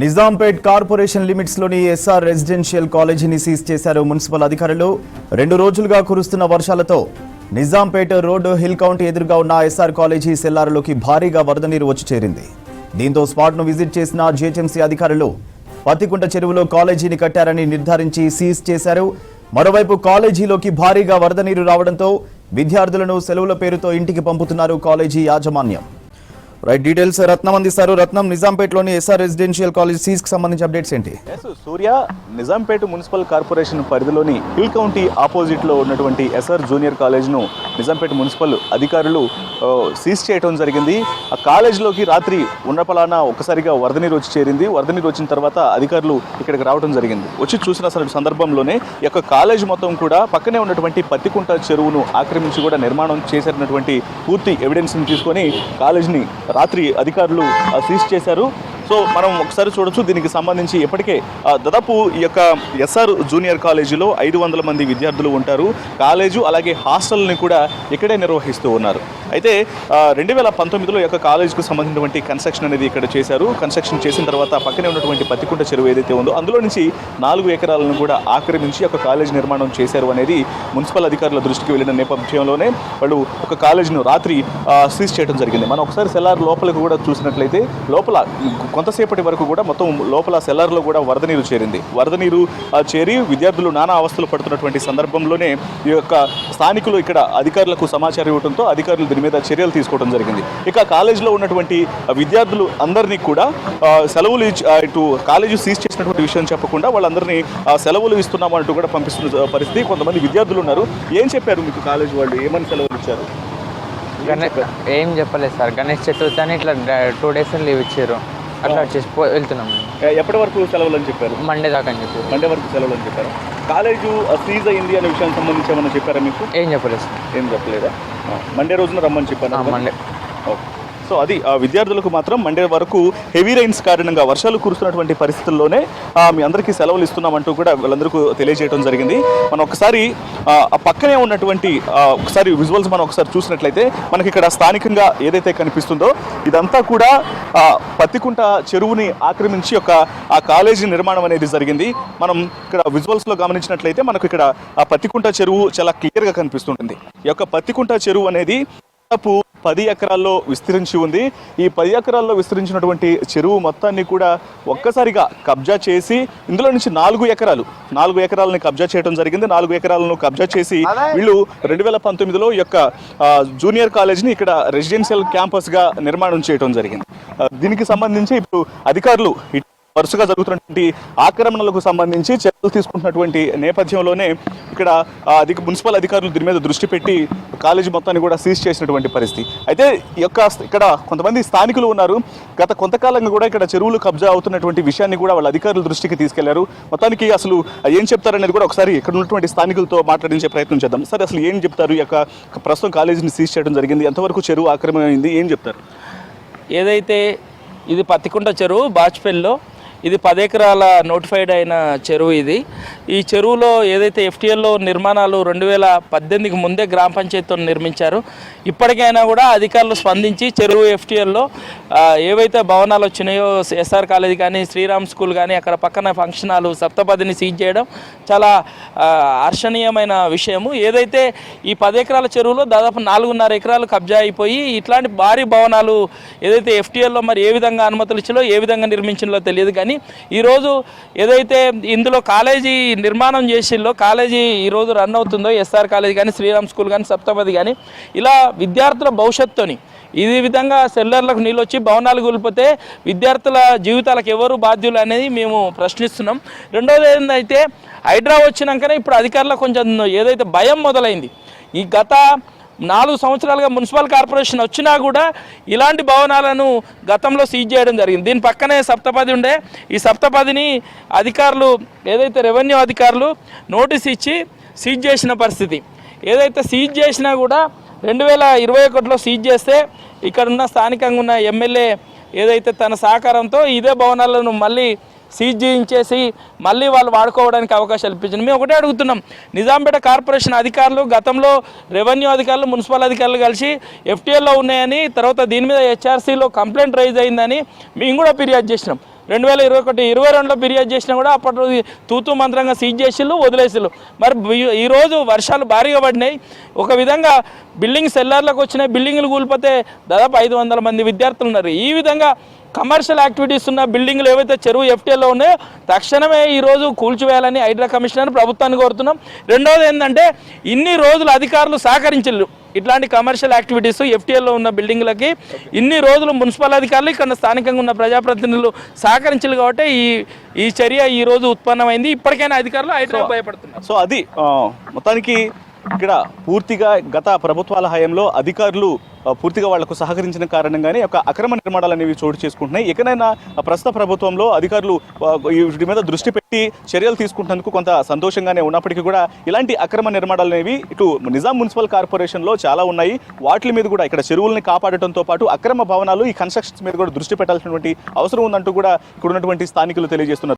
Nizampet corporation limits లోని SR residential కాలేజీని seize చేశారు మున్సిపల్ అధికారులు. 2 రోజులుగా కురుస్తున్న వర్షాలతో నిజాంపేట్ రోడ్ హిల్ కౌంటీ ఎదురుగా ఉన్న ఎస్ఆర్ కాలేజీ సెల్లార్లోకి భారీగా వరద నీరు వచ్చి చేరింది. దీంతో స్పాట్ను విజిట్ చేసిన జీహెచ్ఎంసీ అధికారులు పత్తికుంట చెరువులో కాలేజీని కట్టారని నిర్ధారించి సీజ్ చేశారు. మరోవైపు కాలేజీలోకి భారీగా వరద నీరు రావడంతో విద్యార్థులను సెలవుల పేరుతో ఇంటికి పంపుతున్నారు కాలేజీ యాజమాన్యం. రైట్, డీటెయిల్స్ రత్నం అందిస్తారు. రత్నం, నిజాంపేట్లోని ఎస్ఆర్ రెసిడెన్షియల్ కాలేజ్ సీజ్కి సంబంధించి అప్డేట్స్ ఏంటి? సూర్య, నిజాంపేట్ మున్సిపల్ కార్పొరేషన్ పరిధిలోని హిల్ కౌంటీ ఆపోజిట్లో ఉన్నటువంటి ఎస్ఆర్ జూనియర్ కాలేజ్ను నిజాంపేట్ మున్సిపల్ అధికారులు సీజ్ చేయడం జరిగింది. ఆ కాలేజీలోకి రాత్రి ఉన్నపలానా ఒక్కసారిగా వరద నీరు వచ్చి చేరింది. వరద నీరు వచ్చిన తర్వాత అధికారులు ఇక్కడికి రావడం జరిగింది. వచ్చి చూసిన సందర్భంలోనే ఈ యొక్క కాలేజ్ మొత్తం కూడా పక్కనే ఉన్నటువంటి పత్తికుంట చెరువును ఆక్రమించి కూడా నిర్మాణం చేసినటువంటి పూర్తి ఎవిడెన్స్ని తీసుకొని కాలేజ్ని రాత్రి అధికారులు సీజ్ చేశారు. సో మనం ఒకసారి చూడొచ్చు. దీనికి సంబంధించి ఇప్పటికే దాదాపు ఈ యొక్క ఎస్ఆర్ జూనియర్ కాలేజీలో 500 మంది విద్యార్థులు ఉంటారు. కాలేజు అలాగే హాస్టల్ని కూడా ఇక్కడే నిర్వహిస్తూ ఉన్నారు. అయితే 2019లో ఈ యొక్క కాలేజీకి సంబంధించినటువంటి కన్స్ట్రక్షన్ అనేది ఇక్కడ చేశారు. కన్స్ట్రక్షన్ చేసిన తర్వాత పక్కనే ఉన్నటువంటి పత్తికుంట చెరువు ఏదైతే ఉందో అందులో నుంచి 4 ఎకరాలను కూడా ఆక్రమించి ఒక కాలేజ్ నిర్మాణం చేశారు అనేది మున్సిపల్ అధికారుల దృష్టికి వెళ్ళిన నేపథ్యంలోనే వాళ్ళు ఒక కాలేజీను రాత్రి సీజ్ చేయడం జరిగింది. మనం ఒకసారి సెల్లార్ లోపలికి కూడా చూసినట్లయితే లోపల కొంతసేపటి వరకు కూడా మొత్తం లోపల సెల్లార్లో కూడా వరద నీరు చేరింది. వరద నీరు చేరి విద్యార్థులు నానా అవస్థలు పడుతున్నటువంటి సందర్భంలో ఈ యొక్క స్థానికులు ఇక్కడ అధికారులకు సమాచారం ఇవ్వడంతో అధికారులు దీని మీద చర్యలు తీసుకోవడం జరిగింది. ఇక కాలేజీలో ఉన్నటువంటి విద్యార్థులు అందరినీ కూడా సెలవులు ఇటు కాలేజీ సీజ్ చేసినటువంటి విషయం చెప్పకుండా వాళ్ళందరినీ సెలవులు ఇస్తున్నామంటూ కూడా పంపిస్తున్న పరిస్థితి. కొంతమంది విద్యార్థులు ఉన్నారు. ఏం చెప్పారు మీకు కాలేజీ వాళ్ళు? ఏమని సెలవులు ఇచ్చారు? ఏం చెప్పలేదు సార్. గణేష్ చతుర్థి అని ఇట్లా 2 days లీవ్ ఇచ్చారు. అట్లా వచ్చేసి వెళ్తున్నాం. ఎప్పటి వరకు సెలవులు అని చెప్పారు? మండే దాకా అని చెప్పి. మండే వరకు సెలవులు అని చెప్పారు. కాలేజు సీజ్ అయింది అనే విషయానికి సంబంధించి ఏమన్నా చెప్పారా మీకు? ఏం చెప్పలేదు సార్. ఏం చెప్పలేదా? మండే రోజున రమ్మని చెప్పారు. మండే. ఓకే. సో అది విద్యార్థులకు మాత్రం మండే వరకు హెవీ రైన్స్ కారణంగా వర్షాలు కురుస్తున్నటువంటి పరిస్థితుల్లోనే మీ అందరికీ సెలవులు ఇస్తున్నామంటూ కూడా వాళ్ళందరికీ తెలియజేయడం జరిగింది. మనం ఒకసారి ఆ పక్కనే ఉన్నటువంటి ఒకసారి విజువల్స్ మనం ఒకసారి చూసినట్లయితే మనకి ఇక్కడ స్థానికంగా ఏదైతే కనిపిస్తుందో ఇదంతా కూడా పత్తికుంట చెరువుని ఆక్రమించి ఆ కాలేజీ నిర్మాణం అనేది జరిగింది. మనం ఇక్కడ విజువల్స్లో గమనించినట్లయితే మనకు ఇక్కడ ఆ పత్తికుంట చెరువు చాలా క్లియర్గా కనిపిస్తుంటుంది. ఈ యొక్క పత్తికుంట చెరువు అనేది 10 ఎకరాల్లో విస్తరించి ఉంది. ఈ 10 ఎకరాల్లో విస్తరించినటువంటి చెరువు మొత్తాన్ని కూడా ఒక్కసారిగా కబ్జా చేసి ఇందులో నుంచి 4 ఎకరాలని కబ్జా చేయడం జరిగింది. 4 ఎకరాలను కబ్జా చేసి వీళ్ళు 2019లో ఈ యొక్క జూనియర్ కాలేజ్ని ఇక్కడ రెసిడెన్షియల్ క్యాంపస్గా నిర్మాణం చేయడం జరిగింది. దీనికి సంబంధించి ఇప్పుడు అధికారులు వరుసగా జరుగుతున్నటువంటి ఆక్రమణలకు సంబంధించి చర్యలు తీసుకుంటున్నటువంటి నేపథ్యంలోనే ఇక్కడ మున్సిపల్ అధికారులు దీని మీద దృష్టి పెట్టి కాలేజీ మొత్తాన్ని కూడా సీజ్ చేసినటువంటి పరిస్థితి. అయితే ఇక్కడ కొంతమంది స్థానికులు ఉన్నారు. గత కొంతకాలంగా కూడా ఇక్కడ చెరువులు కబ్జా అవుతున్నటువంటి విషయాన్ని కూడా వాళ్ళ అధికారుల దృష్టికి తీసుకెళ్లారు. మొత్తానికి అసలు ఏం చెప్తారనేది కూడా ఒకసారి ఇక్కడ ఉన్నటువంటి స్థానికులతో మాట్లాడించే ప్రయత్నం చేద్దాం. సరే, అసలు ఏం చెప్తారు? ఈ యొక్క ప్రస్తుతం కాలేజీని సీజ్ చేయడం జరిగింది, ఎంతవరకు చెరువు ఆక్రమణమైంది, ఏం చెప్తారు? ఏదైతే ఇది పత్తికుంట చెరువు బాచ్పల్లిలో ఇది 10 ఎకరాల నోటిఫైడ్ అయిన చెరువు. ఈ చెరువులో ఏదైతే ఎఫ్టీఎల్లో నిర్మాణాలు 2018కి ముందే గ్రామ పంచాయతీతో నిర్మించారు. ఇప్పటికైనా కూడా అధికారులు స్పందించి చెరువు ఎఫ్టీఎల్లో ఏవైతే భవనాలు వచ్చినాయో ఎస్ఆర్ కాలేజీ కానీ శ్రీరామ్ స్కూల్ కానీ అక్కడ పక్కన ఫంక్షన్ హాల్ సప్తపదిని సీజ్ చేయడం చాలా హర్షణీయమైన విషయము. ఏదైతే ఈ 10 ఎకరాల చెరువులో దాదాపు 4.5 ఎకరాలు కబ్జా అయిపోయి ఇట్లాంటి భారీ భవనాలు ఏదైతే ఎఫ్టీఎల్లో మరి ఏ విధంగా అనుమతులు ఇచ్చిందో ఏ విధంగా నిర్మించిందో తెలియదు. కానీ ఈరోజు ఏదైతే ఇందులో కాలేజీ నిర్మాణం చేసిల్లో కాలేజీ ఈరోజు రన్ అవుతుందో ఎస్ఆర్ కాలేజీ కానీ శ్రీరామ్ స్కూల్ కానీ సప్తపది కానీ ఇలా విద్యార్థుల భవిష్యత్తుని ఈ విధంగా సెల్లర్లకు నీళ్ళు వచ్చి భవనాలు కూలిపోతే విద్యార్థుల జీవితాలకు ఎవరు బాధ్యులు అనేది మేము ప్రశ్నిస్తున్నాం. రెండోది ఏంటంటే హైడ్రా వచ్చినాకనే ఇప్పుడు అధికారులకు కొంచెం ఏదైతే భయం మొదలైంది. ఈ గత 4 సంవత్సరాలుగా మున్సిపల్ కార్పొరేషన్ వచ్చినా కూడా ఇలాంటి భవనాలను గతంలో సీజ్ చేయడం జరిగింది. దీని పక్కనే సప్తపది ఉండే. ఈ సప్తపదిని అధికారులు ఏదైతే రెవెన్యూ అధికారులు నోటీస్ ఇచ్చి సీజ్ చేసిన పరిస్థితి. ఏదైతే సీజ్ చేసినా కూడా 2021లో సీజ్ చేస్తే ఇక్కడున్న స్థానికంగా ఉన్న ఎమ్మెల్యే ఏదైతే తన సహకారంతో ఇదే భవనాలను మళ్ళీ సీజ్ చేయించేసి మళ్ళీ వాళ్ళు వాడుకోవడానికి అవకాశాలు ఇప్పించింది. మేము ఒకటే అడుగుతున్నాం, నిజాంపేట కార్పొరేషన్ అధికారులు గతంలో రెవెన్యూ అధికారులు మున్సిపల్ అధికారులు కలిసి ఎఫ్టీఎల్లో ఉన్నాయని తర్వాత దీని మీద హెచ్ఆర్సీలో కంప్లైంట్ రైజ్ అయిందని మేము కూడా ఫిర్యాదు చేసినాం. 2021, 22లో ఫిర్యాదు చేసినా కూడా అప్పటి రోజు తూతూ మంత్రంగా సీజ్ చేసిళ్ళు, వదిలేసిళ్ళు. మరి ఈరోజు వర్షాలు భారీగా పడినాయి, ఒక విధంగా బిల్డింగ్ సెల్లార్లకు వచ్చినాయి, బిల్డింగ్లు కూలిపోతే దాదాపు 500 మంది విద్యార్థులు ఉన్నారు. ఈ విధంగా కమర్షియల్ యాక్టివిటీస్ ఉన్న బిల్డింగ్లు ఏవైతే చెరువు ఎఫ్టీఎల్లో ఉన్నాయో తక్షణమే ఈరోజు కూల్చివేయాలని హైడ్రా కమిషనర్ ప్రభుత్వాన్ని కోరుతున్నాం. రెండోది ఏంటంటే ఇన్ని రోజులు అధికారులు సహకరించలేదు ఇట్లాంటి కమర్షియల్ యాక్టివిటీస్ ఎఫ్టీఎల్లో ఉన్న బిల్డింగ్లకి. ఇన్ని రోజులు మున్సిపల్ అధికారులు ఇక్కడ స్థానికంగా ఉన్న ప్రజాప్రతినిధులు సహకరించారు కాబట్టి ఈ చర్య ఈ రోజు ఉత్పన్నమైంది. ఇప్పటికైనా అధికారులు హైడ్రా భయపడుతున్నారు. సో అది మొత్తానికి ఇక్కడ పూర్తిగా గత ప్రభుత్వాల హయాంలో అధికారులు పూర్తిగా వాళ్లకు సహకరించిన కారణంగానే ఒక అక్రమ నిర్మాణాలు అనేవి చోటు చేసుకుంటున్నాయి. ఎక్కడైనా ప్రస్తుత ప్రభుత్వంలో అధికారులు వీటి మీద దృష్టి పెట్టి చర్యలు తీసుకుంటున్నందుకు కొంత సంతోషంగానే ఉన్నప్పటికీ కూడా ఇలాంటి అక్రమ నిర్మాణాలు అనేవి ఇటు నిజాం మున్సిపల్ కార్పొరేషన్లో చాలా ఉన్నాయి. వాటి మీద కూడా ఇక్కడ చెరువుల్ని కాపాడటంతో పాటు అక్రమ భవనాలు, ఈ కన్స్ట్రక్షన్స్ మీద కూడా దృష్టి పెట్టాల్సినటువంటి అవసరం ఉందంటూ కూడా ఇక్కడ ఉన్నటువంటి స్థానికులు తెలియజేస్తున్నారు.